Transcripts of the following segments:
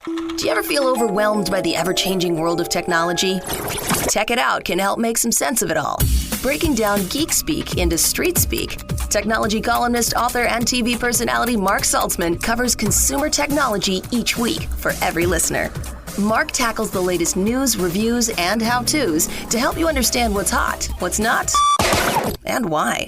Do you ever feel overwhelmed by the ever-changing world of technology? Tech It Out can help make some sense of it all. Breaking down geek speak into street speak, technology columnist, author, and TV personality Mark Saltzman covers consumer technology each week for every listener. Mark tackles the latest news, reviews, and how-tos to help you understand what's hot, what's not, and why.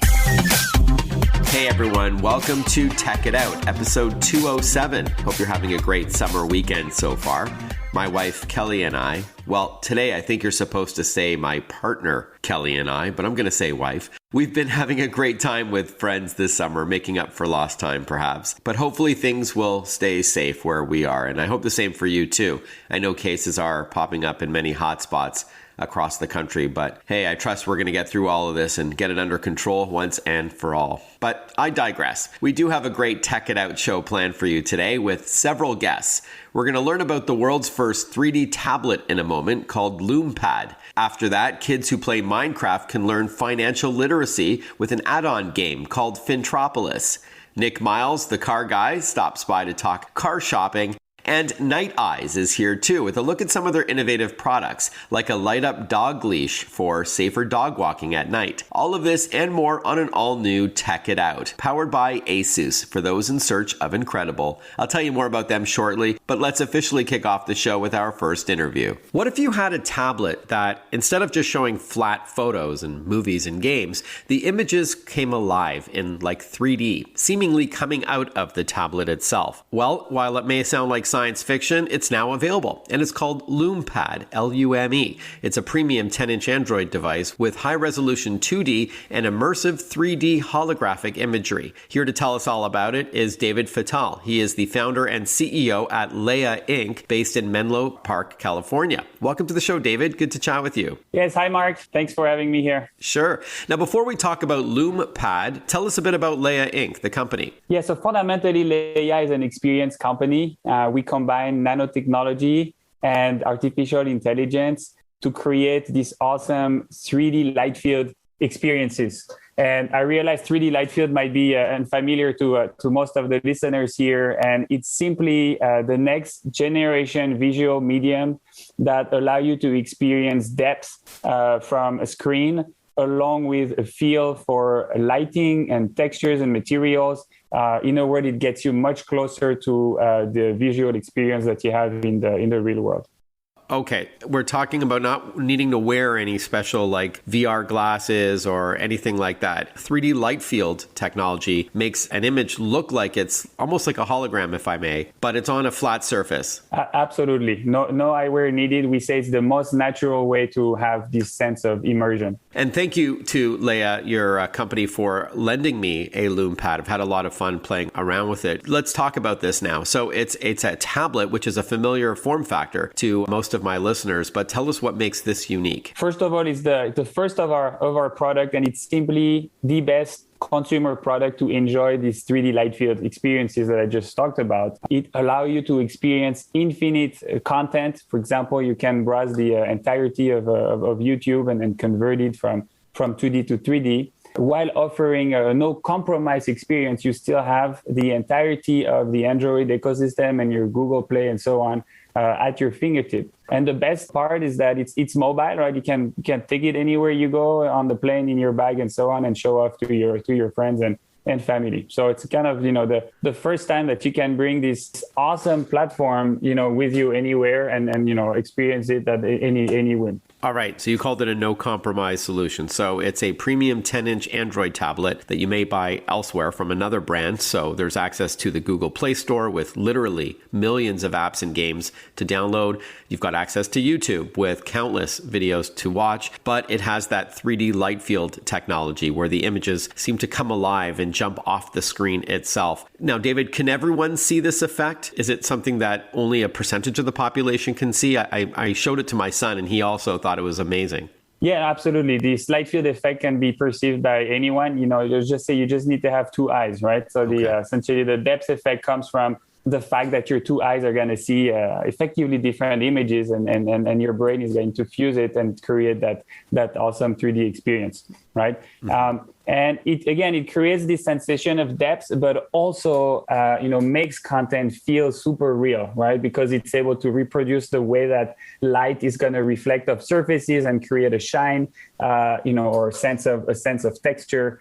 Hey everyone, welcome to Tech It Out, episode 207. Hope you're having a great summer weekend so far. My wife, Kelly, and I, well, today I think you're supposed to say my partner, Kelly, and I, but I'm going to say wife. We've been having a great time with friends this summer, making up for lost time perhaps. But hopefully things will stay safe where we are, and I hope the same for you too. I know cases are popping up in many hotspots across the country, but hey, I trust we're going to get through all of this and get it under control once and for all. But I digress. We do have a great Tech It Out show planned for you today with several guests. We're going to learn about the world's first 3D tablet in a moment called Lume Pad. After that, kids who play Minecraft can learn financial literacy with an add-on game called Fintropolis. Nik Miles, the car guy, stops by to talk car shopping. And Nite Ize is here too with a look at some of their innovative products, like a light-up dog leash for safer dog walking at night. All of this and more on an all-new Tech It Out, powered by Asus, for those in search of incredible. I'll tell you more about them shortly, but let's officially kick off the show with our first interview. What if you had a tablet that, instead of just showing flat photos and movies and games, the images came alive in like 3D, seemingly coming out of the tablet itself? Well, while it may sound like science fiction, it's now available, and it's called Lume Pad, Lume. It's a premium 10-inch Android device with high-resolution 2D and immersive 3D holographic imagery. Here to tell us all about it is David Fatal. He is the founder and CEO at Leia Inc., based in Menlo Park, California. Welcome to the show, David. Good to chat with you. Yes, hi, Mark. Thanks for having me here. Sure. Now, before we talk about Lume Pad, tell us a bit about Leia Inc., the company. Yeah, so fundamentally, Leia is an experience company. We combine nanotechnology and artificial intelligence to create these awesome 3D Lightfield experiences. And I realize 3D Lightfield might be unfamiliar to most of the listeners here. And it's simply the next generation visual medium that allow you to experience depth from a screen, along with a feel for lighting and textures and materials. In a word, it gets you much closer to the visual experience that you have in the real world. Okay, we're talking about not needing to wear any special like VR glasses or anything like that. 3D Lightfield technology makes an image look like it's almost like a hologram, if I may, but it's on a flat surface. Absolutely. No eyewear needed. We say it's the most natural way to have this sense of immersion. And thank you to Leia, your company, for lending me a Lume Pad. I've had a lot of fun playing around with it. Let's talk about this now. So it's a tablet, which is a familiar form factor to most of my listeners, but tell us what makes this unique. First of all, it's the first of our product, and it's simply the best consumer product to enjoy these 3D Lightfield experiences that I just talked about. It allows you to experience infinite content. For example, you can browse the entirety of YouTube and then convert it from 2D to 3D. While offering a no compromise experience, you still have the entirety of the Android ecosystem and your Google Play and so on at your fingertip. And the best part is that it's mobile, right? You can take it anywhere you go, on the plane, in your bag, and so on, and show off to your friends and family. So it's kind of, the first time that you can bring this awesome platform, with you anywhere and experience it at any whim. All right. So you called it a no compromise solution. So it's a premium 10-inch Android tablet that you may buy elsewhere from another brand. So there's access to the Google Play Store with literally millions of apps and games to download. You've got access to YouTube with countless videos to watch, but it has that 3D Lightfield technology where the images seem to come alive and jump off the screen itself. Now, David, can everyone see this effect? Is it something that only a percentage of the population can see? I showed it to my son and he also thought it was amazing. Yeah, absolutely. The Lightfield effect can be perceived by anyone. Let's just say you just need to have two eyes, right? So essentially the depth effect comes from the fact that your two eyes are going to see effectively different images, and your brain is going to fuse it and create that awesome 3D experience, right? And it creates this sensation of depth, but also makes content feel super real, right? Because it's able to reproduce the way that light is going to reflect off surfaces and create a shine, or a sense of texture.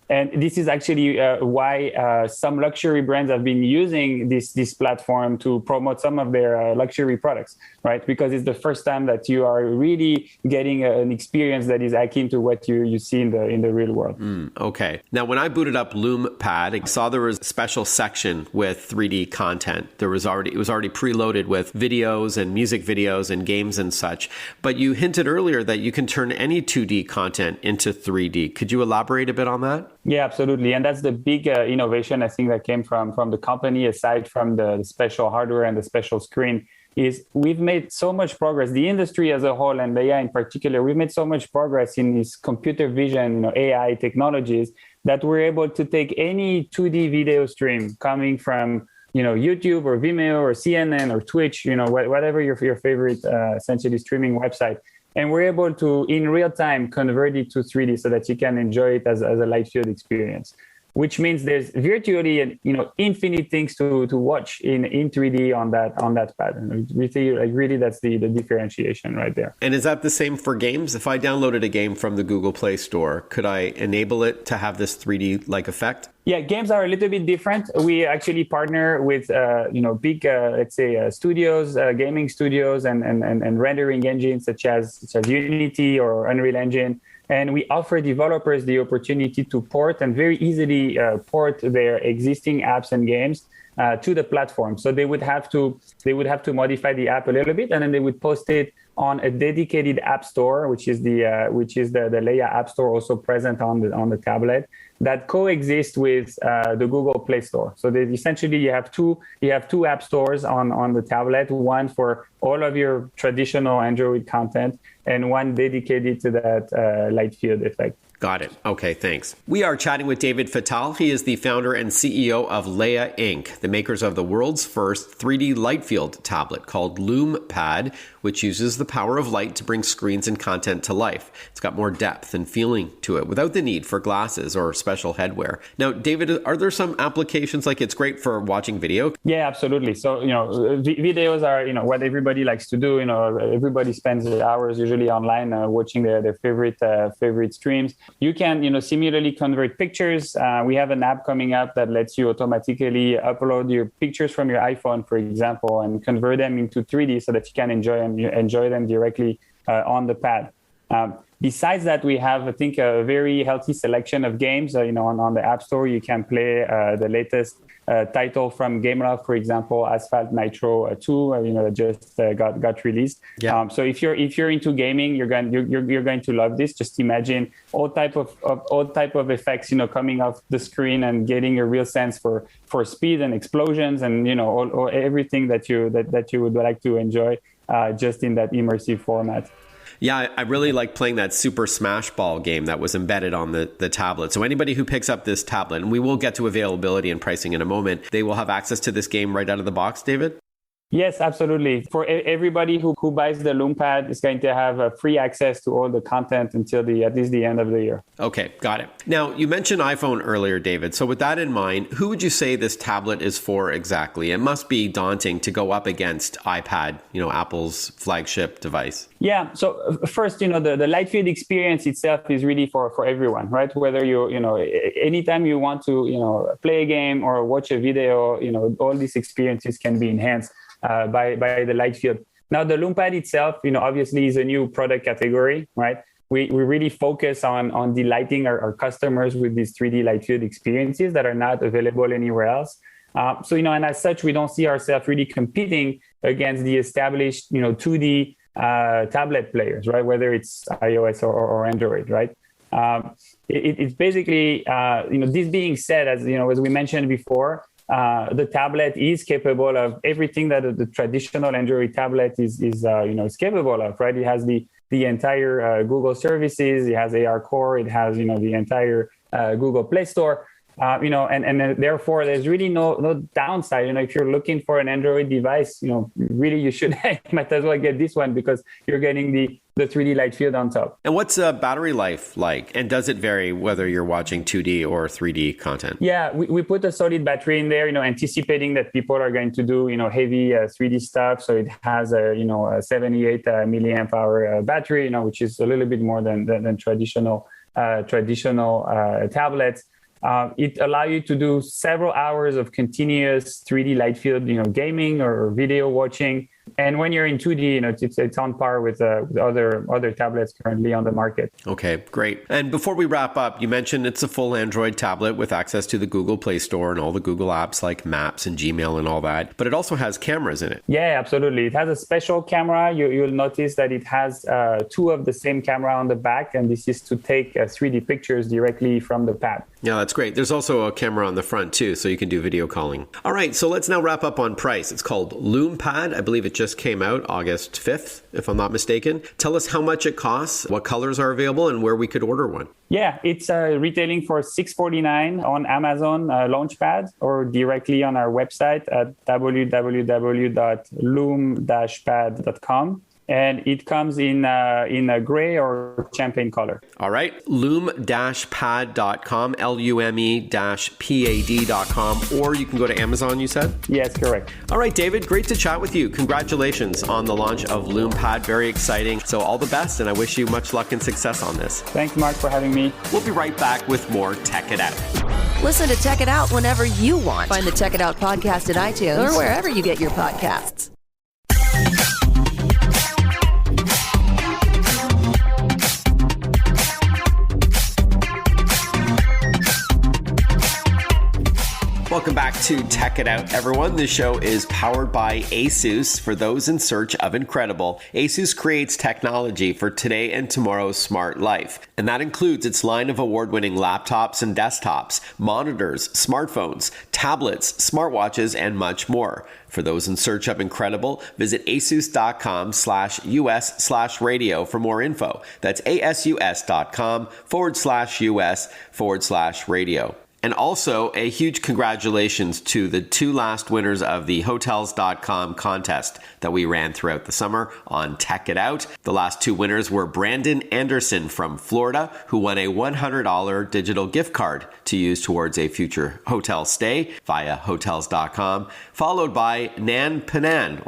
And this is actually why some luxury brands have been using this platform to promote some of their luxury products, right? Because it's the first time that you are really getting an experience that is akin to what you see in the real world. Okay. Now, when I booted up Lume Pad, I saw there was a special section with 3D content. It was already preloaded with videos and music videos and games and such. But you hinted earlier that you can turn any 2D content into 3D. Could you elaborate a bit on that? Yeah, absolutely. And that's the big innovation, I think, that came from the company, aside from the special hardware and the special screen, is we've made so much progress. The industry as a whole, and Leia in particular, we've made so much progress in this computer vision, AI technologies, that we're able to take any 2D video stream coming from YouTube or Vimeo or CNN or Twitch, whatever your favorite essentially streaming website. And we're able to, in real time, convert it to 3D so that you can enjoy it as a Lightfield experience, which means there's virtually, infinite things to watch in 3D on that pad. And really, that's the differentiation right there. And is that the same for games? If I downloaded a game from the Google Play Store, could I enable it to have this 3D-like effect? Yeah, games are a little bit different. We actually partner with, big, let's say, studios, gaming studios, and rendering engines such as Unity or Unreal Engine. And we offer developers the opportunity to port and very easily port their existing apps and games to the platform. So they would have to modify the app a little bit, and then they would post it on a dedicated app store, which is the Leia App Store, also present on the tablet, that coexist with the Google Play Store. So essentially you have two app stores on the tablet, one for all of your traditional Android content and one dedicated to that Lightfield effect. Got it. Okay, thanks. We are chatting with David Fattal. He is the founder and CEO of Leia Inc., the makers of the world's first 3D Lightfield tablet called Lume Pad, which uses the power of light to bring screens and content to life. It's got more depth and feeling to it without the need for glasses or special headwear. Now, David, are there some applications, like it's great for watching video? Yeah, absolutely. So, videos are, what everybody likes to do. Everybody spends hours usually online watching their favorite streams. You can, similarly convert pictures. We have an app coming up that lets you automatically upload your pictures from your iPhone, for example, and convert them into 3D so that you can enjoy them directly on the pad. Besides that, we have, I think, a very healthy selection of games. On the App Store, you can play the latest title from Gameloft, for example, Asphalt Nitro 2, that just got released. Yeah. So if you're into gaming, you're going to love this. Just imagine all type of effects, coming off the screen and getting a real sense for speed and explosions and all everything that you would like to enjoy just in that immersive format. Yeah, I really like playing that Super Smash Ball game that was embedded on the tablet. So anybody who picks up this tablet, and we will get to availability and pricing in a moment, they will have access to this game right out of the box, David? Yes, absolutely. For everybody who buys the Lume Pad is going to have free access to all the content until at least the end of the year. Okay, got it. Now, you mentioned iPhone earlier, David. So with that in mind, who would you say this tablet is for exactly? It must be daunting to go up against iPad, Apple's flagship device. Yeah. So first, the Lightfield experience itself is really for everyone, right? Whether anytime you want to, play a game or watch a video, all these experiences can be enhanced by the Lightfield. Now, the Lume Pad itself, obviously is a new product category, right? We really focus on delighting our customers with these 3D Lightfield experiences that are not available anywhere else. And as such, we don't see ourselves really competing against the established, 2D tablet players, right? Whether it's iOS or Android, right? It's basically, this being said, as we mentioned before, the tablet is capable of everything that the traditional Android tablet is capable of, right? It has the entire Google services, it has AR Core, it has the entire Google Play Store. And therefore there's really no downside. If you're looking for an Android device, really you should might as well get this one because you're getting the 3D Lightfield on top. And what's battery life like? And does it vary whether you're watching 2D or 3D content? Yeah, we put a solid battery in there, anticipating that people are going to do, heavy 3D stuff. So it has a 78 milliamp hour battery, which is a little bit more than traditional tablets. It allows you to do several hours of continuous 3D Lightfield, gaming or video watching. And when you're in 2D, it's on par with other tablets currently on the market. Okay, great. And before we wrap up, you mentioned it's a full Android tablet with access to the Google Play Store and all the Google apps like Maps and Gmail and all that. But it also has cameras in it. Yeah, absolutely. It has a special camera. You'll notice that it has two of the same camera on the back, and this is to take 3D pictures directly from the pad. Yeah, that's great. There's also a camera on the front too, so you can do video calling. All right, so let's now wrap up on price. It's called Lume Pad. I believe it just came out August 5th, if I'm not mistaken. Tell us how much it costs, what colors are available, and where we could order one. Yeah, it's retailing for $649 on Amazon Launchpad or directly on our website at www.lume-pad.com. And it comes in a gray or champagne color. All right. Lume-pad.com, Lume-pad.com, or you can go to Amazon, you said? Yes, correct. All right, David, great to chat with you. Congratulations on the launch of Lume Pad. Very exciting. So all the best, and I wish you much luck and success on this. Thanks, Mark, for having me. We'll be right back with more Tech It Out. Listen to Tech It Out whenever you want. Find the Tech It Out podcast at iTunes or wherever you get your podcasts. Welcome back to Tech It Out, everyone. This show is powered by ASUS. For those in search of incredible, ASUS creates technology for today and tomorrow's smart life. And that includes its line of award-winning laptops and desktops, monitors, smartphones, tablets, smartwatches, and much more. For those in search of incredible, visit asus.com/US/radio for more info. That's asus.com/US/radio. And also, a huge congratulations to the two last winners of the Hotels.com contest that we ran throughout the summer on Tech It Out. The last two winners were Brandon Anderson from Florida, who won a $100 digital gift card to use towards a future hotel stay via Hotels.com, followed by Nan Panan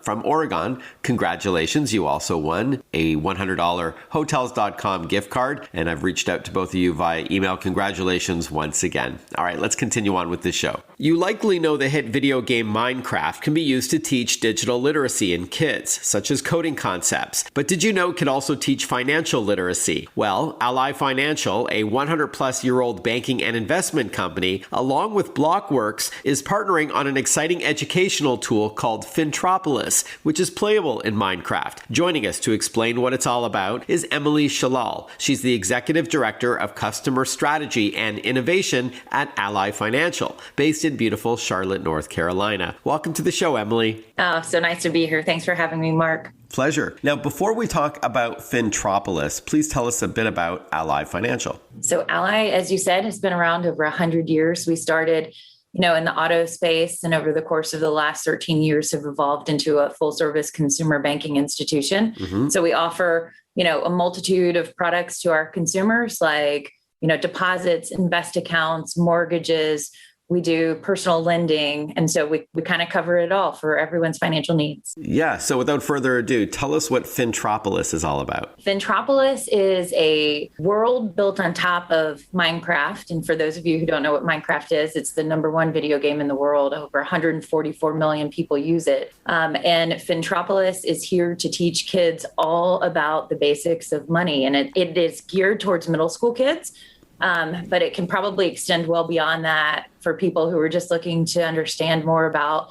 from Oregon. Congratulations, you also won a $100 Hotels.com gift card, and I've reached out to both of you via email. Congratulations once again. All right, let's continue on with the show. You likely know the hit video game Minecraft can be used to teach digital literacy in kids, such as coding concepts. But did you know it can also teach financial literacy? Well, Ally Financial, a 100-plus-year-old banking and investment company, along with Blockworks, is partnering on an exciting educational tool called Fintropolis, which is playable in Minecraft. Joining us to explain what it's all about is Emily Shalal. She's the Executive Director of Customer Strategy and Innovation at Ally Financial, based in beautiful Charlotte, North Carolina. Welcome to the show, Emily. Oh, so nice to be here. Thanks for having me, Mark. Pleasure. Now, before we talk about Fintropolis, please tell us a bit about Ally Financial. So Ally, as you said, has been around over 100 years. We started, in the auto space, and over the course of the last 13 years have evolved into a full service consumer banking institution. Mm-hmm. So we offer, a multitude of products to our consumers, like deposits, invest accounts, mortgages. We do personal lending. And so we kind of cover it all for everyone's financial needs. Yeah. So without further ado, tell us what Fintropolis is all about. Fintropolis is a world built on top of Minecraft. And for those of you who don't know what Minecraft is, it's the #1 video game in the world. Over 144 million people use it. And Fintropolis is here to teach kids all about the basics of money. And it is geared towards middle school kids. But it can probably extend well beyond that for people who are just looking to understand more about,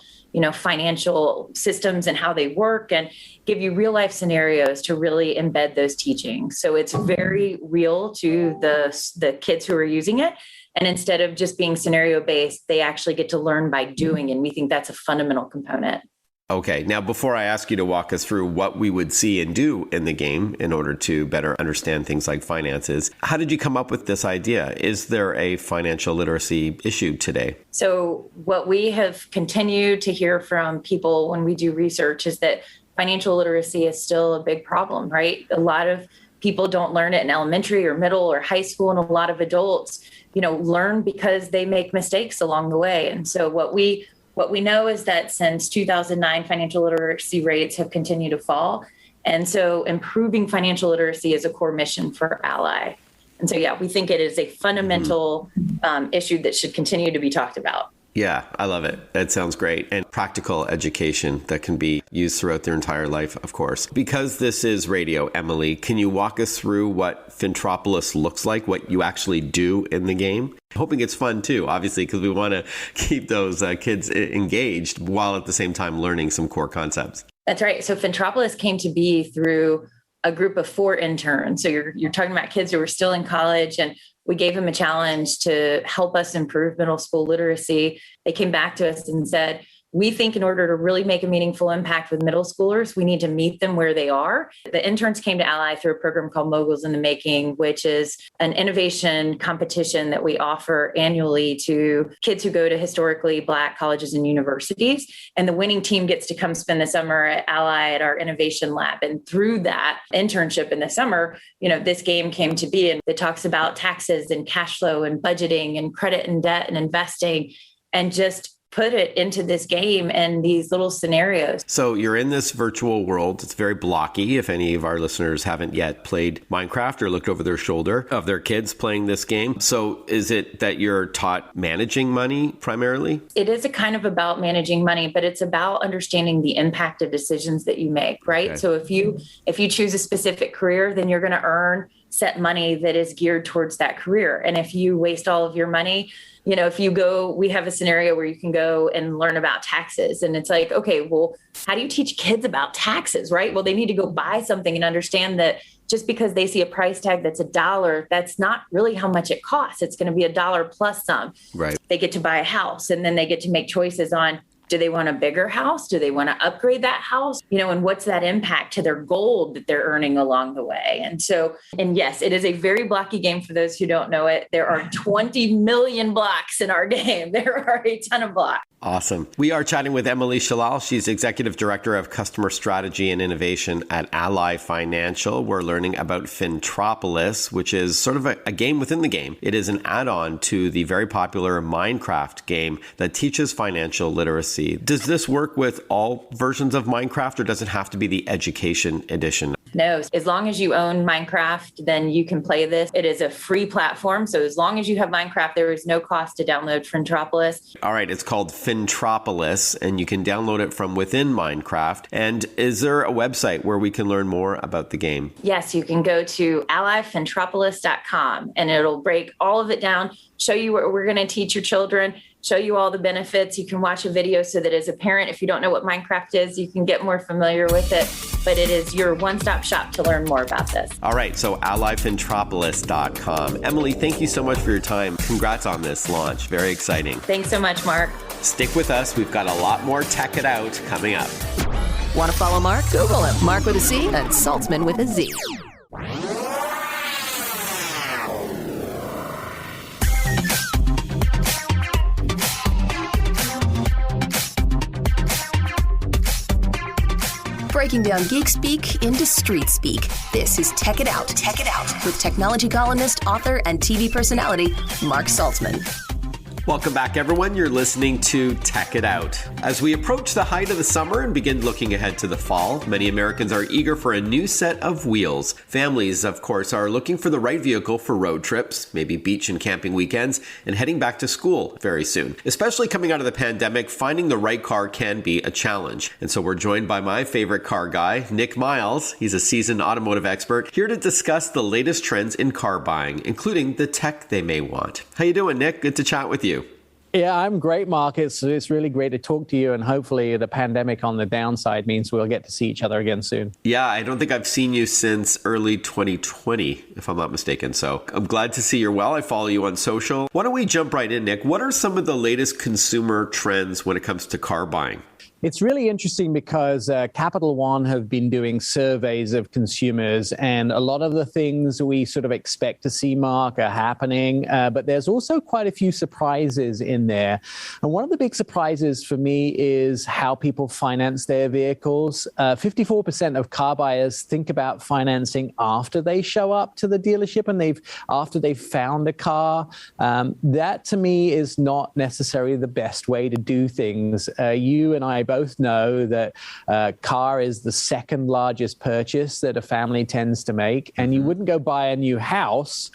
financial systems and how they work, and give you real life scenarios to really embed those teachings. So it's very real to the kids who are using it. And instead of just being scenario based, they actually get to learn by doing. And we think that's a fundamental component. Okay, now before I ask you to walk us through what we would see and do in the game in order to better understand things like finances, how did you come up with this idea? Is there a financial literacy issue today? So what we have continued to hear from people when we do research is that financial literacy is still a big problem, right? A lot of people don't learn it in elementary or middle or high school, and a lot of adults, learn because they make mistakes along the way. And so what we know is that since 2009, financial literacy rates have continued to fall. And so improving financial literacy is a core mission for Ally. And so, we think it is a fundamental issue that should continue to be talked about. Yeah, I love it. That sounds great. And practical education that can be used throughout their entire life, of course. Because this is radio, Emily, can you walk us through what Fintropolis looks like, what you actually do in the game? Hoping it's fun too, obviously, because we want to keep those kids engaged while at the same time learning some core concepts. That's right. So Fintropolis came to be through a group of 4 interns. So you're talking about kids who were still in college, and we gave them a challenge to help us improve middle school literacy. They came back to us and said, we think in order to really make a meaningful impact with middle schoolers, we need to meet them where they are. The interns came to Ally through a program called Moguls in the Making, which is an innovation competition that we offer annually to kids who go to historically Black colleges and universities. And the winning team gets to come spend the summer at Ally at our innovation lab. And through that internship in the summer, this game came to be. And it talks about taxes and cash flow and budgeting and credit and debt and investing, and just put it into this game and these little scenarios. So you're in this virtual world. It's very blocky. If any of our listeners haven't yet played Minecraft or looked over their shoulder of their kids playing this game. So is it that you're taught managing money primarily? It is a kind of about managing money, but it's about understanding the impact of decisions that you make, right? Okay. So if you choose a specific career, then you're going to earn set money that is geared towards that career. And if you waste all of your money, if you go, we have a scenario where you can go and learn about taxes. And it's like, okay, well, how do you teach kids about taxes, right? Well, they need to go buy something and understand that just because they see a price tag that's $1, that's not really how much it costs. It's going to be $1 plus some. Right. They get to buy a house, and then they get to make choices on, do they want a bigger house? Do they want to upgrade that house? And what's that impact to their gold that they're earning along the way? And yes, it is a very blocky game for those who don't know it. There are 20 million blocks in our game. There are a ton of blocks. Awesome. We are chatting with Emily Shalal. She's Executive Director of Customer Strategy and Innovation at Ally Financial. We're learning about Fintropolis, which is sort of a game within the game. It is an add-on to the very popular Minecraft game that teaches financial literacy. Does this work with all versions of Minecraft, or does it have to be the education edition? No, as long as you own Minecraft, then you can play this. It is a free platform. So as long as you have Minecraft, there is no cost to download Fintropolis. All right. It's called Fintropolis, and you can download it from within Minecraft. And is there a website where we can learn more about the game? Yes, you can go to allyfintropolis.com, and it'll break all of it down, show you what we're going to teach your children, show you all the benefits. You can watch a video so that as a parent, if you don't know what Minecraft is, you can get more familiar with it. But it is your one-stop shop to learn more about this. All right. So allyfintropolis.com. Emily, thank you so much for your time. Congrats on this launch. Very exciting. Thanks so much, Mark. Stick with us. We've got a lot more Tech It Out coming up. Want to follow Mark? Google him. Mark with a C and Saltzman with a Z. Breaking down geek speak into street speak. This is Tech It Out. Tech It Out with technology columnist, author, and TV personality Mark Saltzman. Welcome back, everyone. You're listening to Tech It Out. As we approach the height of the summer and begin looking ahead to the fall, many Americans are eager for a new set of wheels. Families, of course, are looking for the right vehicle for road trips, maybe beach and camping weekends, and heading back to school very soon. Especially coming out of the pandemic, finding the right car can be a challenge. And so we're joined by my favorite car guy, Nik Miles. He's a seasoned automotive expert, here to discuss the latest trends in car buying, including the tech they may want. How you doing, Nik? Good to chat with you. Yeah, I'm great, Mark. It's really great to talk to you, and hopefully the pandemic on the downside means we'll get to see each other again soon. Yeah, I don't think I've seen you since early 2020, if I'm not mistaken. So I'm glad to see you're well. I follow you on social. Why don't we jump right in, Nik? What are some of the latest consumer trends when it comes to car buying? It's really interesting because Capital One have been doing surveys of consumers, and a lot of the things we sort of expect to see, Mark, are happening. But there's also quite a few surprises in there. And one of the big surprises for me is how people finance their vehicles. 54% of car buyers think about financing after they show up to the dealership and after they've found a car. That to me is not necessarily the best way to do things. You and I both know that car is the second largest purchase that a family tends to make, and you wouldn't go buy a new house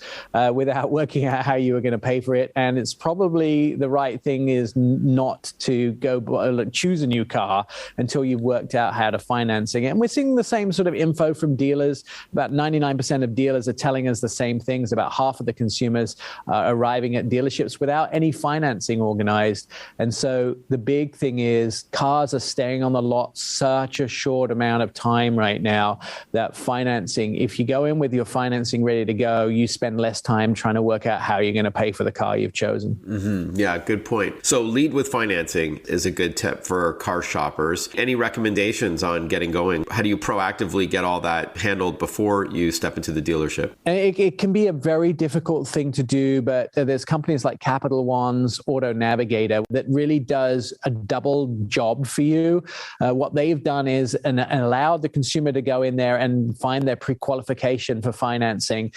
without working out how you were going to pay for it. And it's probably the right thing is not to go choose a new car until you've worked out how to financing it. And we're seeing the same sort of info from dealers. About 99% of dealers are telling us the same things. About half of the consumers arriving at dealerships without any financing organized. And so the big thing is cars are staying on the lot such a short amount of time right now that financing, if you go in with your financing ready to go, you spend less time trying to work out how you're going to pay for the car you've chosen. Mm-hmm. Yeah, good point. So lead with financing is a good tip for car shoppers. Any recommendations on getting going? How do you proactively get all that handled before you step into the dealership? It can be a very difficult thing to do, but there's companies like Capital One's Auto Navigator that really does a double job for you. What they've done is and allowed the consumer to go in there and find their pre-qualification for financing.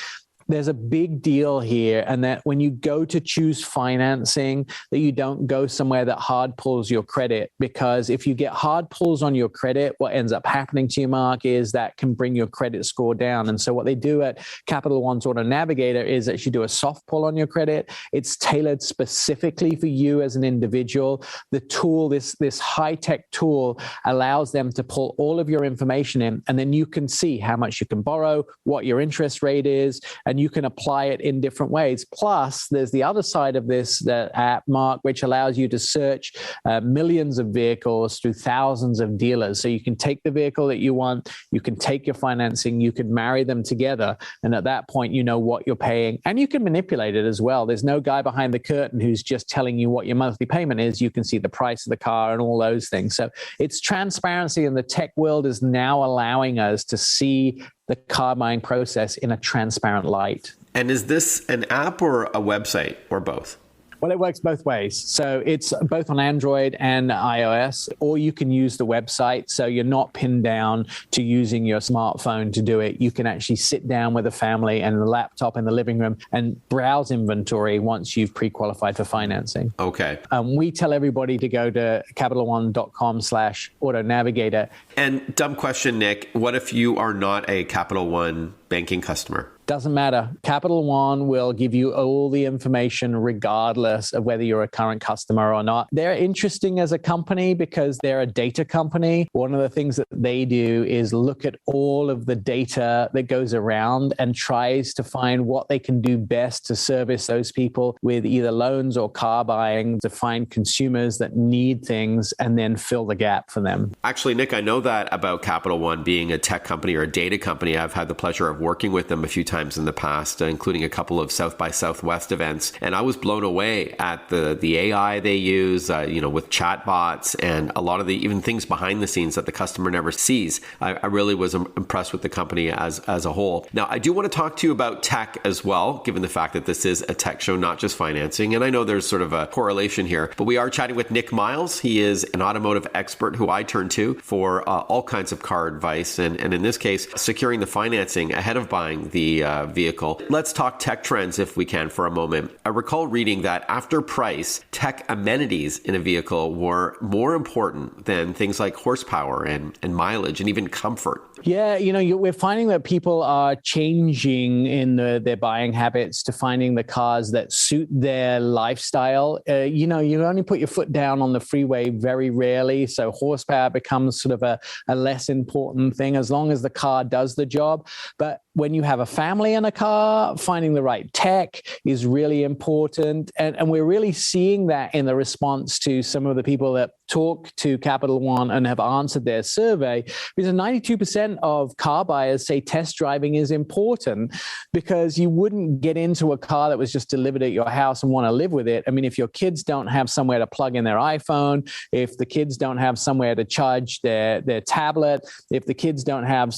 There's a big deal here, and that when you go to choose financing, that you don't go somewhere that hard pulls your credit, because if you get hard pulls on your credit, what ends up happening to you, Mark, is that can bring your credit score down. And so what they do at Capital One's Auto Navigator is that you do a soft pull on your credit. It's tailored specifically for you as an individual. The tool, this high-tech tool, allows them to pull all of your information in, and then you can see how much you can borrow, what your interest rate is, and you can apply it in different ways. Plus, there's the other side of this app, Mark, which allows you to search millions of vehicles through thousands of dealers. So you can take the vehicle that you want, you can take your financing, you can marry them together, and at that point, you know what you're paying, and you can manipulate it as well. There's no guy behind the curtain who's just telling you what your monthly payment is. You can see the price of the car and all those things. So it's transparency, and the tech world is now allowing us to see the car buying process in a transparent light. And is this an app or a website or both? Well, it works both ways. So it's both on Android and iOS, or you can use the website. So you're not pinned down to using your smartphone to do it. You can actually sit down with a family and a laptop in the living room and browse inventory once you've pre-qualified for financing. Okay. We tell everybody to go to CapitalOne.com/Auto Navigator. And dumb question, Nick, what if you are not a Capital One banking customer? Doesn't matter. Capital One will give you all the information regardless of whether you're a current customer or not. They're interesting as a company because they're a data company. One of the things that they do is look at all of the data that goes around and tries to find what they can do best to service those people with either loans or car buying, to find consumers that need things and then fill the gap for them. Actually, Nick, I know that about Capital One being a tech company or a data company. I've had the pleasure of working with them a few times in the past, including a couple of South by Southwest events. And I was blown away at the AI they use, with chatbots and a lot of the even things behind the scenes that the customer never sees. I really was impressed with the company as a whole. Now, I do want to talk to you about tech as well, given the fact that this is a tech show, not just financing. And I know there's sort of a correlation here, but we are chatting with Nik Miles. He is an automotive expert who I turn to for all kinds of car advice. And in this case, securing the financing ahead of buying the vehicle. Let's talk tech trends if we can for a moment. I recall reading that after price, tech amenities in a vehicle were more important than things like horsepower and mileage and even comfort. Yeah, we're finding that people are changing in their buying habits to finding the cars that suit their lifestyle. You only put your foot down on the freeway very rarely, so horsepower becomes sort of a less important thing as long as the car does the job. But when you have a family in a car, finding the right tech is really important. And we're really seeing that in the response to some of the people that talk to Capital One and have answered their survey, because 92% of car buyers say test driving is important, because you wouldn't get into a car that was just delivered at your house and want to live with it. I mean, if your kids don't have somewhere to plug in their iPhone, if the kids don't have somewhere to charge their tablet, if the kids don't have,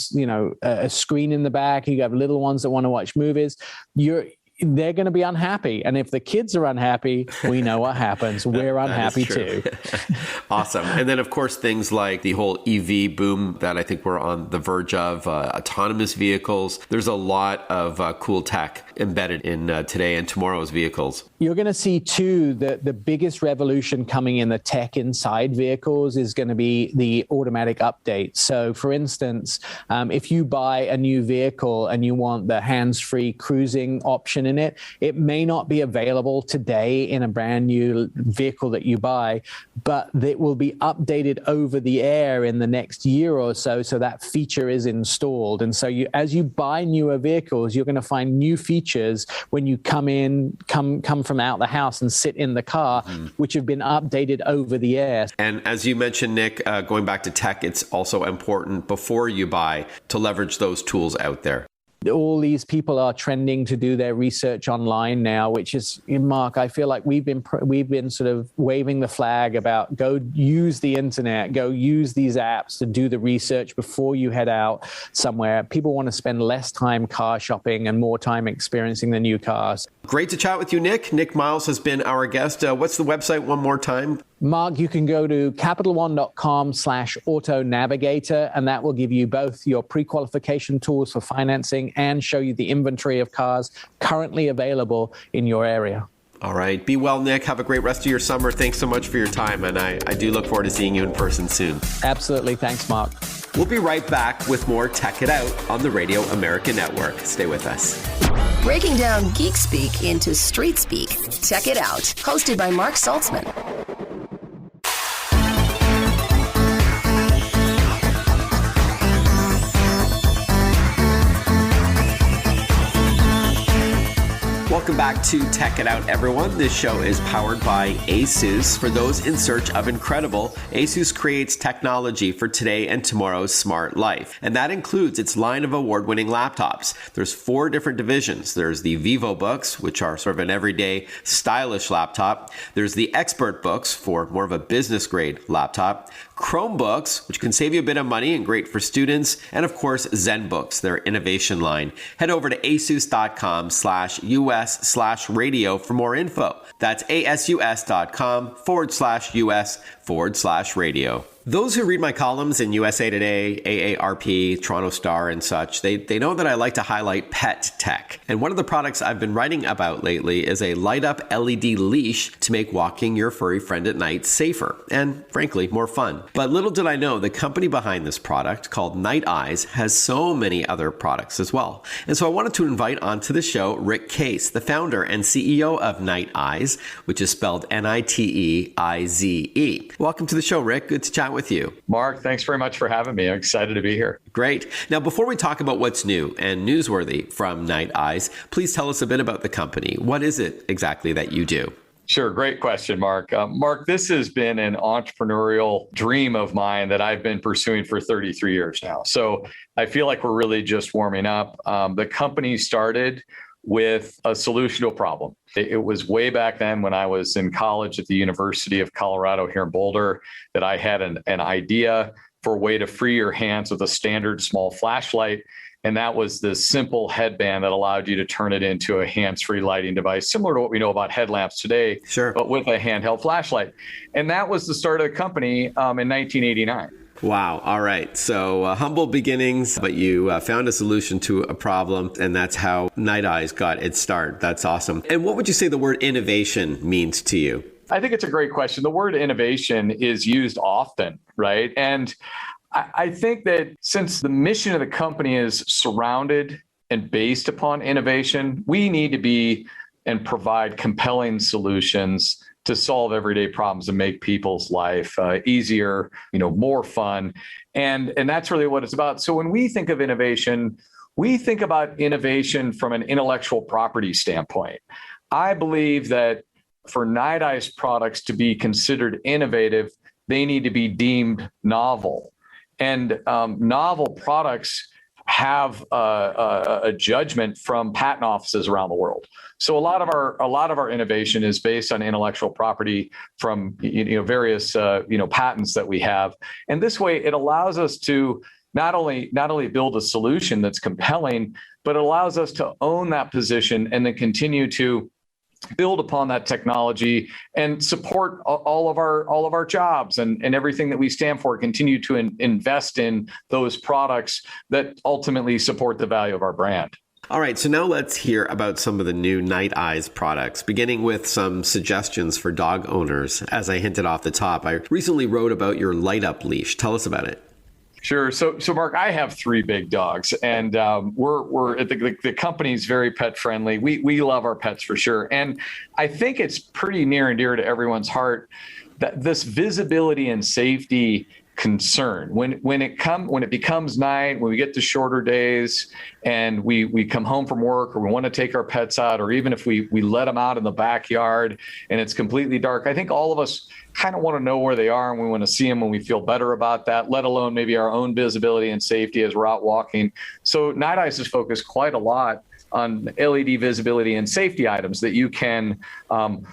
a screen in the back, you have little ones that want to watch movies, they're going to be unhappy. And if the kids are unhappy, we know what happens. We're unhappy too. Awesome. And then, of course, things like the whole EV boom that I think we're on the verge of, autonomous vehicles. There's a lot of cool tech embedded in today and tomorrow's vehicles. You're going to see, too, the biggest revolution coming in the tech inside vehicles is going to be the automatic update. So, for instance, if you buy a new vehicle and you want the hands-free cruising option in it, it may not be available today in a brand new vehicle that you buy, but it will be updated over the air in the next year or so that feature is installed. And so as you buy newer vehicles, you're going to find new features when you come from out the house and sit in the car, which have been updated over the air. And as you mentioned, Nick, going back to tech, it's also important before you buy to leverage those tools out there. All these people are trending to do their research online now, which is, Mark, I feel like we've been sort of waving the flag about go use the internet, go use these apps to do the research before you head out somewhere. People want to spend less time car shopping and more time experiencing the new cars. Great to chat with you, Nick. Nik Miles has been our guest. What's the website one more time? Mark, you can go to capitalone.com/auto navigator, and that will give you both your pre-qualification tools for financing and show you the inventory of cars currently available in your area. All right. Be well, Nick. Have a great rest of your summer. Thanks so much for your time. And I do look forward to seeing you in person soon. Absolutely. Thanks, Mark. We'll be right back with more Tech It Out on the Radio America Network. Stay with us. Breaking down geek speak into street speak. Tech It Out, hosted by Mark Saltzman. Welcome back to Tech It Out, everyone. This show is powered by ASUS. For those in search of incredible, ASUS creates technology for today and tomorrow's smart life. And that includes its line of award-winning laptops. There's 4 different divisions. There's the VivoBooks, which are sort of an everyday, stylish laptop. There's the ExpertBooks for more of a business-grade laptop. Chromebooks, which can save you a bit of money and great for students. And of course, ZenBooks, their innovation line. Head over to asus.com/US/radio for more info. That's asus.com/US/radio. Those who read my columns in USA Today, AARP, Toronto Star, and such, they know that I like to highlight pet tech. And one of the products I've been writing about lately is a light-up LED leash to make walking your furry friend at night safer and, frankly, more fun. But little did I know, the company behind this product, called Nite Ize, has so many other products as well. And so I wanted to invite onto the show Rick Case, the founder and CEO of Nite Ize, which is spelled Niteize. Welcome to the show, Rick. Good to chat with you. Mark, thanks very much for having me. I'm excited to be here. Great. Now, before we talk about what's new and newsworthy from Nite Ize, please tell us a bit about the company. What is it exactly that you do? Sure. Great question, Mark. Mark, this has been an entrepreneurial dream of mine that I've been pursuing for 33 years now. So I feel like we're really just warming up. The company started with a solution to a problem. It was way back then when I was in college at the University of Colorado here in Boulder that I had an idea for a way to free your hands with a standard small flashlight. And that was the simple headband that allowed you to turn it into a hands-free lighting device, similar to what we know about headlamps today, sure, but with a handheld flashlight. And that was the start of the company in 1989. Wow. All right. So humble beginnings, but you found a solution to a problem, and that's how Nite Ize got its start. That's awesome. And what would you say the word innovation means to you? I think it's a great question. The word innovation is used often, right? And I think that since the mission of the company is surrounded and based upon innovation, we need to be and provide compelling solutions to solve everyday problems and make people's life easier, more fun. And that's really what it's about. So when we think of innovation, we think about innovation from an intellectual property standpoint. I believe that for Nite Ize products to be considered innovative, they need to be deemed novel. And novel products have a judgment from patent offices around the world. So a lot of our innovation is based on intellectual property from various patents that we have. And this way, it allows us to not only build a solution that's compelling, but it allows us to own that position and then continue to build upon that technology and support all of our jobs and everything that we stand for, continue to invest in those products that ultimately support the value of our brand. All right, so now let's hear about some of the new Nite Ize products, beginning with some suggestions for dog owners. As I hinted off the top, I recently wrote about your Up Leash. Tell us about it. Sure. So Mark, I have 3 big dogs, and we're the company's very pet friendly. We love our pets for sure, and I think it's pretty near and dear to everyone's heart that this visibility and safety concern when it becomes night, when we get to shorter days, and we come home from work, or we want to take our pets out, or even if we let them out in the backyard and it's completely dark, I think all of us kind of want to know where they are, and we want to see them when we feel better about that, let alone maybe our own visibility and safety as we're out walking. So Nite Ize is focused quite a lot on LED visibility and safety items that you can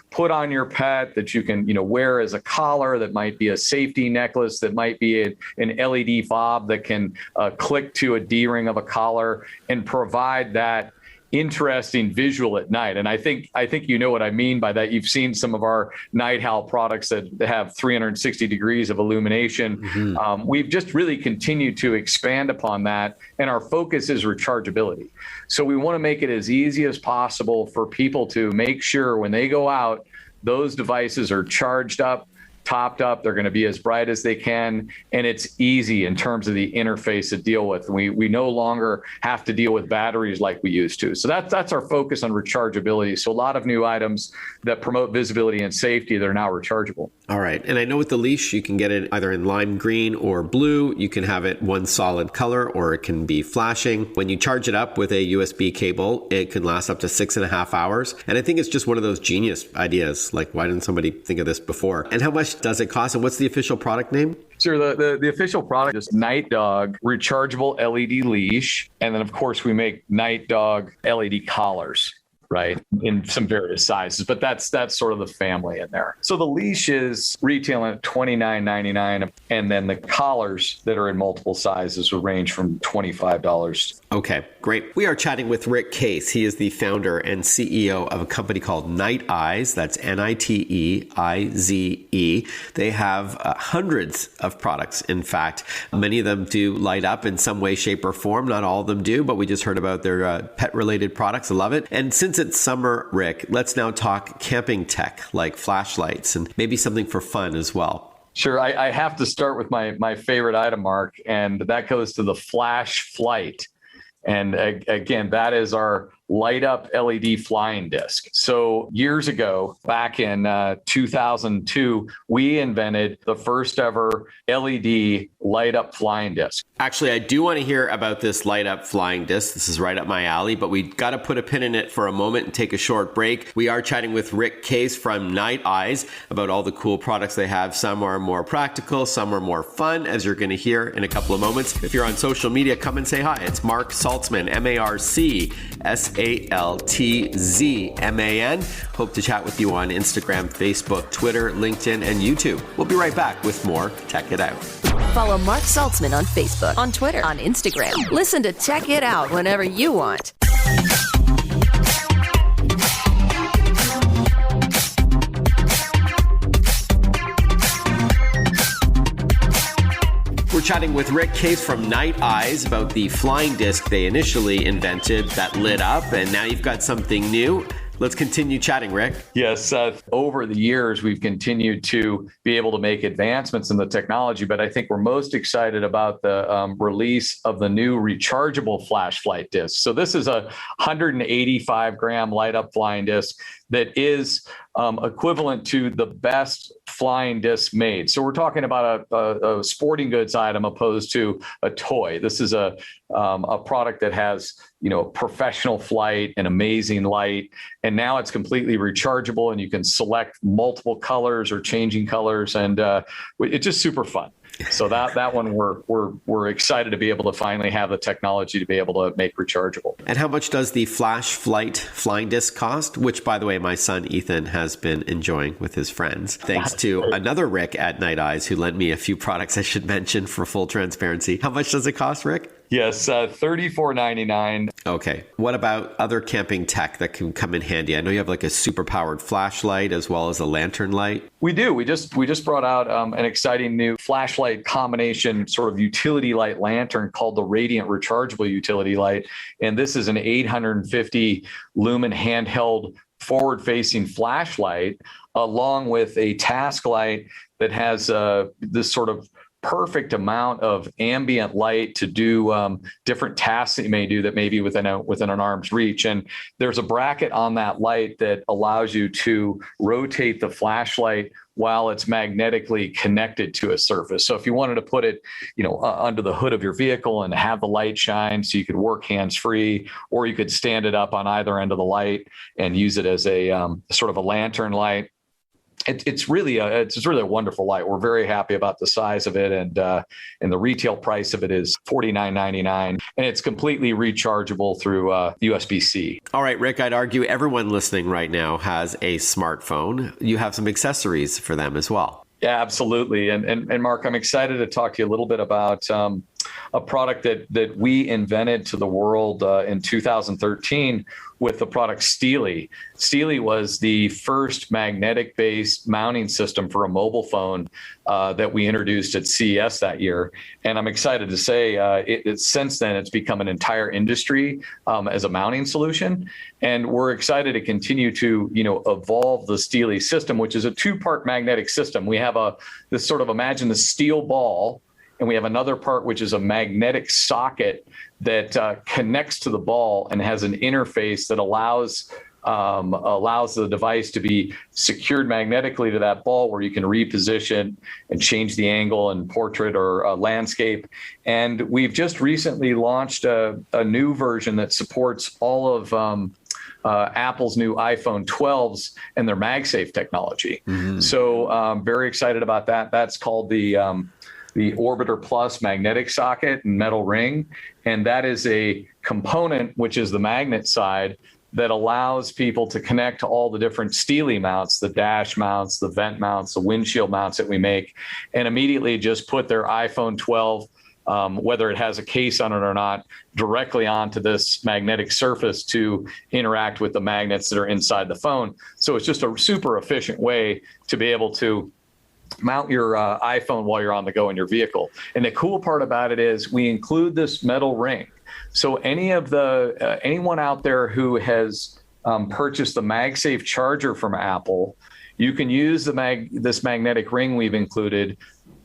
put on your pet, that you can wear as a collar, that might be a safety necklace, that might be an LED fob that can click to a D-ring of a collar and provide that interesting visual at night. And I think you know what I mean by that. You've seen some of our Night Owl products that have 360 degrees of illumination. Mm-hmm. We've just really continued to expand upon that, and our focus is rechargeability. So we want to make it as easy as possible for people to make sure when they go out, those devices are charged up, topped up, they're going to be as bright as they can, and it's easy in terms of the interface to deal with. We no longer have to deal with batteries like we used to. So that's our focus on rechargeability. So a lot of new items that promote visibility and safety that are now rechargeable. All right. And I know with the leash, you can get it either in lime green or blue. You can have it one solid color, or it can be flashing. When you charge it up with a USB cable, it can last up to 6.5 hours. And I think it's just one of those genius ideas. Like, why didn't somebody think of this before? And how much does it cost, and what's the official product name? Sure. The official product is Night Dog Rechargeable LED Leash. And then, of course, we make Night Dog LED collars, right, in some various sizes, but that's sort of the family in there. So the leash is retailing at $29.99, and then the collars that are in multiple sizes will range from $25. Okay, great. We are chatting with Rick Case. He is the founder and CEO of a company called Nite Ize. That's Niteize. They have hundreds of products. In fact, many of them do light up in some way, shape, or form. Not all of them do, but we just heard about their pet-related products. I love it. And since it's summer, Rick, let's now talk camping tech like flashlights and maybe something for fun as well. Sure. I have to start with my favorite item, Mark, and that goes to the Flash Flight. And again, that is our light up LED flying disc. So years ago, back in 2002, we invented the first ever LED light up flying disc. Actually, I do want to hear about this light up flying disc. This is right up my alley, but we got to put a pin in it for a moment and take a short break. We are chatting with Rick Case from Nite Ize about all the cool products they have. Some are more practical, some are more fun, as you're going to hear in a couple of moments. If you're on social media, come and say hi. It's Mark Saltzman, MarkSaltzman. Hope to chat with you on Instagram, Facebook, Twitter, LinkedIn, and YouTube. We'll be right back with more Tech It Out. Follow Mark Saltzman on Facebook, on Twitter, on Instagram. Listen to Tech It Out whenever you want. We're chatting with Rick Case from Nite Ize about the flying disc they initially invented that lit up, and now you've got something new. Let's continue chatting, Rick. Yes, over the years, we've continued to be able to make advancements in the technology, but I think we're most excited about the release of the new rechargeable flash flight disc. So this is a 185 gram light up flying disc that is equivalent to the best flying disc made. So we're talking about a sporting goods item opposed to a toy. This is a product that has, professional flight and amazing light. And now it's completely rechargeable, and you can select multiple colors or changing colors. And it's just super fun. So that one we're excited to be able to finally have the technology to be able to make rechargeable. And how much does the Flash Flight flying disc cost? Which, by the way, my son Ethan has been enjoying with his friends, thanks to another Rick at Nite Ize who lent me a few products I should mention for full transparency. How much does it cost, Rick? Yes, $34.99. Okay. What about other camping tech that can come in handy? I know you have like a super powered flashlight as well as a lantern light. We do. We just brought out an exciting new flashlight combination sort of utility light lantern called the Radiant Rechargeable Utility Light. And this is an 850 lumen handheld forward-facing flashlight along with a task light that has this sort of perfect amount of ambient light to do different tasks that you may do that may be within an arm's reach. And there's a bracket on that light that allows you to rotate the flashlight while it's magnetically connected to a surface. So if you wanted to put it, under the hood of your vehicle and have the light shine so you could work hands-free, or you could stand it up on either end of the light and use it as a sort of a lantern light. It's really a wonderful light. We're very happy about the size of it, and the retail price of it is $49.99, and it's completely rechargeable through USB-C. All right, Rick, I'd argue everyone listening right now has a smartphone. You have some accessories for them as well. Yeah, absolutely. And Mark, I'm excited to talk to you a little bit about a product that we invented to the world in 2013 with the product Steely. Steely was the first magnetic-based mounting system for a mobile phone that we introduced at CES that year. And I'm excited to say since then it's become an entire industry as a mounting solution. And we're excited to continue to evolve the Steely system, which is a two-part magnetic system. We have this sort of, imagine the steel ball, and we have another part, which is a magnetic socket that connects to the ball and has an interface that allows the device to be secured magnetically to that ball, where you can reposition and change the angle and portrait or landscape. And we've just recently launched a new version that supports all of Apple's new iPhone 12s and their MagSafe technology. Mm-hmm. So very excited about that. That's called the Orbiter Plus magnetic socket and metal ring. And that is a component, which is the magnet side, that allows people to connect to all the different Steely mounts, the dash mounts, the vent mounts, the windshield mounts that we make, and immediately just put their iPhone 12, whether it has a case on it or not, directly onto this magnetic surface to interact with the magnets that are inside the phone. So it's just a super efficient way to be able to mount your iPhone while you're on the go in your vehicle. And the cool part about it is we include this metal ring. So anyone out there who has purchased the MagSafe charger from Apple, you can use this magnetic ring we've included,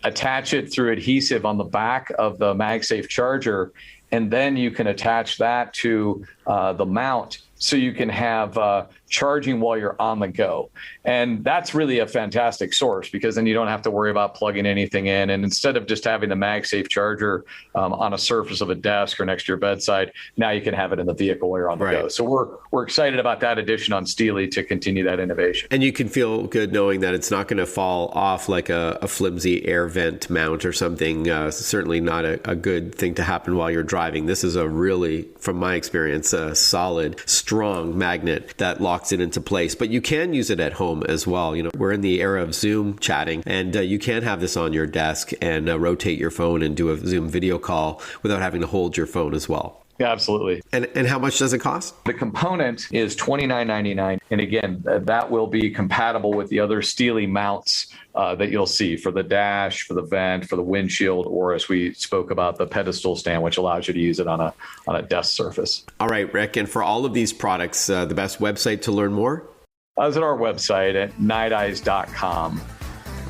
attach it through adhesive on the back of the MagSafe charger, and then you can attach that to the mount so you can have charging while you're on the go. And that's really a fantastic source, because then you don't have to worry about plugging anything in. And instead of just having the MagSafe charger on a surface of a desk or next to your bedside, now you can have it in the vehicle while you're on the go. So we're excited about that addition on Steely to continue that innovation. And you can feel good knowing that it's not going to fall off like a flimsy air vent mount or something. Certainly not a good thing to happen while you're driving. This is a really, from my experience, a solid, strong magnet that locks it into place. But you can use it at home as well. We're in the era of Zoom chatting, and you can have this on your desk and rotate your phone and do a Zoom video call without having to hold your phone as well. Yeah, absolutely. And how much does it cost? The component is $29.99. And again, that will be compatible with the other Steely mounts that you'll see for the dash, for the vent, for the windshield, or as we spoke about, the pedestal stand, which allows you to use it on a desk surface. All right, Rick. And for all of these products, the best website to learn more? I was at our website at niteize.com.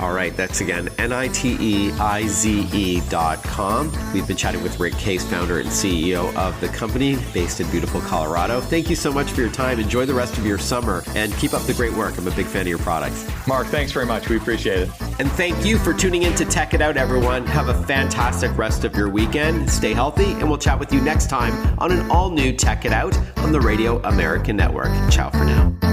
All right, that's again, NITEIZE.com. We've been chatting with Rick Case, founder and CEO of the company based in beautiful Colorado. Thank you so much for your time. Enjoy the rest of your summer and keep up the great work. I'm a big fan of your products. Mark, thanks very much. We appreciate it. And thank you for tuning in to Tech It Out, everyone. Have a fantastic rest of your weekend. Stay healthy, and we'll chat with you next time on an all-new Tech It Out on the Radio American Network. Ciao for now.